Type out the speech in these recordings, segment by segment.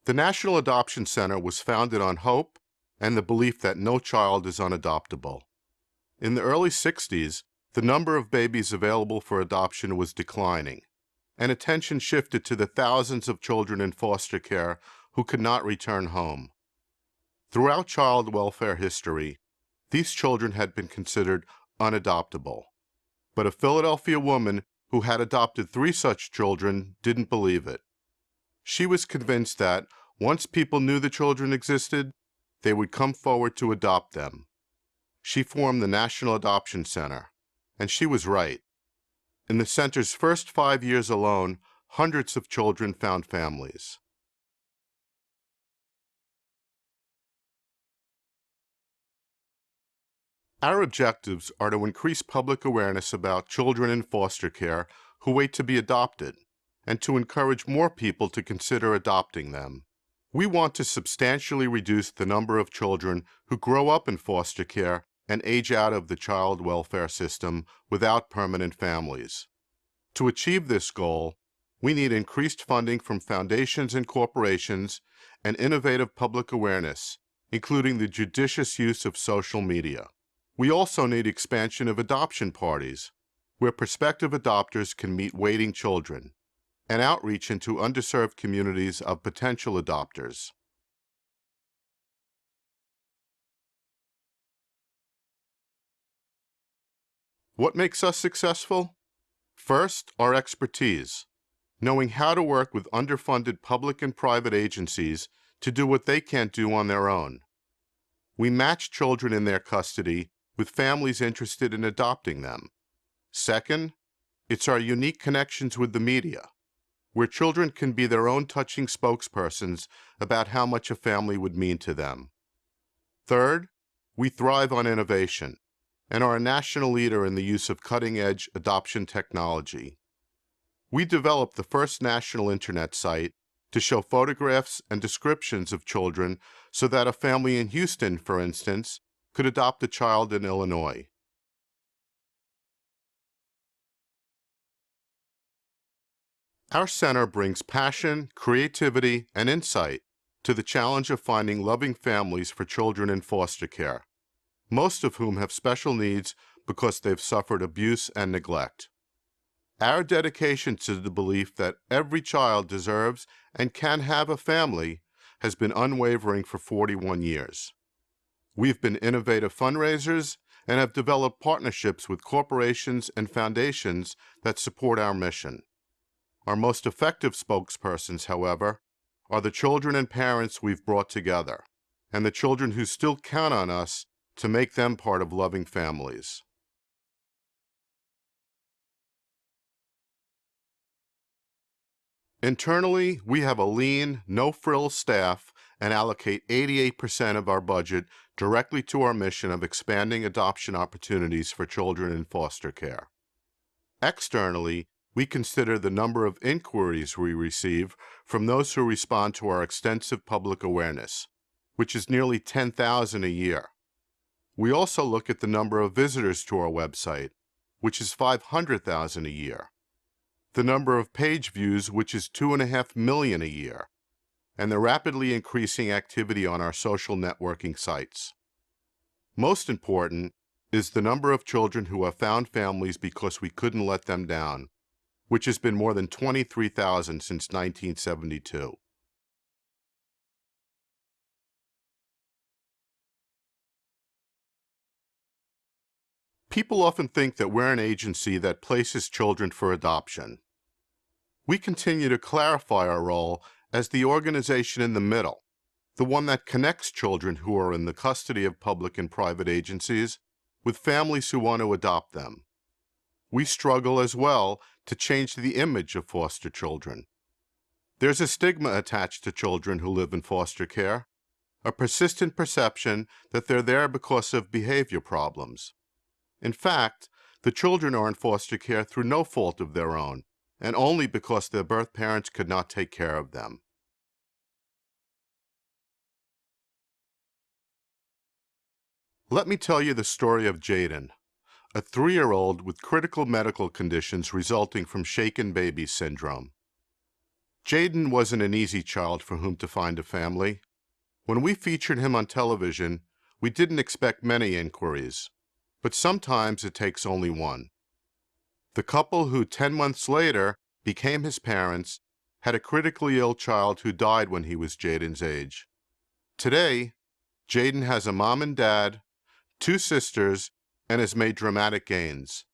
The National Adoption Center was founded on hope and the belief that no child is unadoptable. In the early 60s, the number of babies available for adoption was declining, and attention shifted to the thousands of children in foster care who could not return home. Throughout child welfare history, these children had been considered unadoptable. But a Philadelphia woman who had adopted 3 such children didn't believe it. She was convinced that once people knew the children existed, they would come forward to adopt them. She formed the National Adoption Center, and she was right. In the center's first 5 years alone, hundreds of children found families. Our objectives are to increase public awareness about children in foster care who wait to be adopted, and to encourage more people to consider adopting them. We want to substantially reduce the number of children who grow up in foster care and age out of the child welfare system without permanent families. To achieve this goal, we need increased funding from foundations and corporations and innovative public awareness, including the judicious use of social media. We also need expansion of adoption parties, where prospective adopters can meet waiting children, and outreach into underserved communities of potential adopters. What makes us successful? First, our expertise, knowing how to work with underfunded public and private agencies to do what they can't do on their own. We match children in their custody with families interested in adopting them. Second, it's our unique connections with the media, where children can be their own touching spokespersons about how much a family would mean to them. Third, we thrive on innovation and are a national leader in the use of cutting-edge adoption technology. We developed the first national internet site to show photographs and descriptions of children so that a family in Houston, for instance, could adopt a child in Illinois. Our center brings passion, creativity, and insight to the challenge of finding loving families for children in foster care, most of whom have special needs because they've suffered abuse and neglect. Our dedication to the belief that every child deserves and can have a family has been unwavering for 41 years. We've been innovative fundraisers and have developed partnerships with corporations and foundations that support our mission. Our most effective spokespersons, however, are the children and parents we've brought together, and the children who still count on us to make them part of loving families. Internally, we have a lean, no-frills staff and allocate 88% of our budget directly to our mission of expanding adoption opportunities for children in foster care. Externally, we consider the number of inquiries we receive from those who respond to our extensive public awareness, which is nearly 10,000 a year. We also look at the number of visitors to our website, which is 500,000 a year, the number of page views, which is 2.5 million a year, and the rapidly increasing activity on our social networking sites. Most important is the number of children who have found families because we couldn't let them down, which has been more than 23,000 since 1972. People often think that we're an agency that places children for adoption. We continue to clarify our role as the organization in the middle, the one that connects children who are in the custody of public and private agencies with families who want to adopt them. We struggle as well to change the image of foster children. There's a stigma attached to children who live in foster care, a persistent perception that they're there because of behavior problems. In fact, the children are in foster care through no fault of their own, and only because their birth parents could not take care of them. Let me tell you the story of Jaden, a 3-year-old with critical medical conditions resulting from shaken baby syndrome. Jaden wasn't an easy child for whom to find a family. When we featured him on television, we didn't expect many inquiries, but sometimes it takes only one. The couple who 10 months later became his parents had a critically ill child who died when he was Jaden's age. Today, Jaden has a mom and dad, 2 sisters, and has made dramatic gains.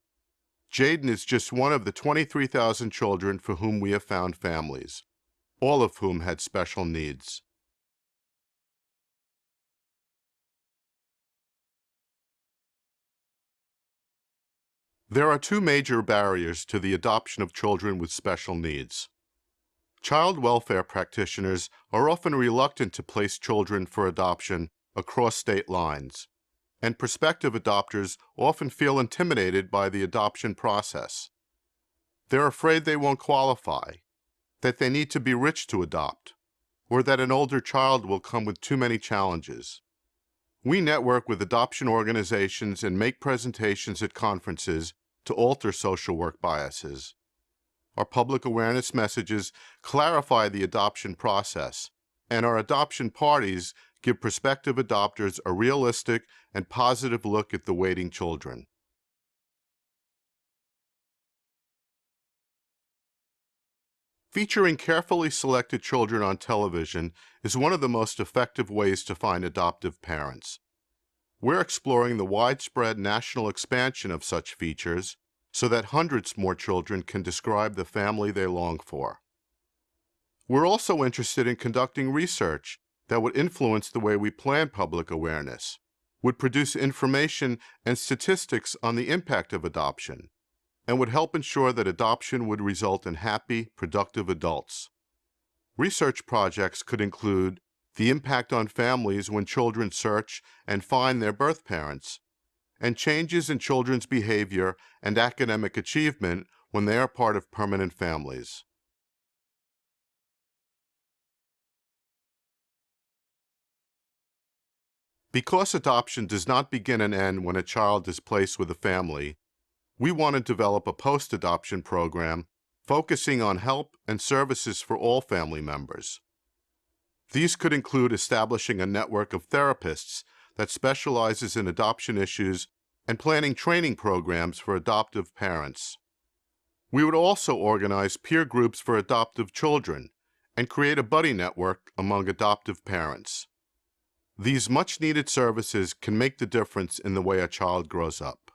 Jaden is just one of the 23,000 children for whom we have found families, all of whom had special needs. There are 2 major barriers to the adoption of children with special needs. Child welfare practitioners are often reluctant to place children for adoption across state lines, and prospective adopters often feel intimidated by the adoption process. They're afraid they won't qualify, that they need to be rich to adopt, or that an older child will come with too many challenges. We network with adoption organizations and make presentations at conferences to alter social work biases. Our public awareness messages clarify the adoption process, and our adoption parties give prospective adopters a realistic and positive look at the waiting children. Featuring carefully selected children on television is one of the most effective ways to find adoptive parents. We're exploring the widespread national expansion of such features so that hundreds more children can describe the family they long for. We're also interested in conducting research that would influence the way we plan public awareness, would produce information and statistics on the impact of adoption, and would help ensure that adoption would result in happy, productive adults. Research projects could include the impact on families when children search and find their birth parents, and changes in children's behavior and academic achievement when they are part of permanent families. Because adoption does not begin and end when a child is placed with a family, we want to develop a post-adoption program focusing on help and services for all family members. These could include establishing a network of therapists that specializes in adoption issues and planning training programs for adoptive parents. We would also organize peer groups for adoptive children and create a buddy network among adoptive parents. These much-needed services can make the difference in the way a child grows up.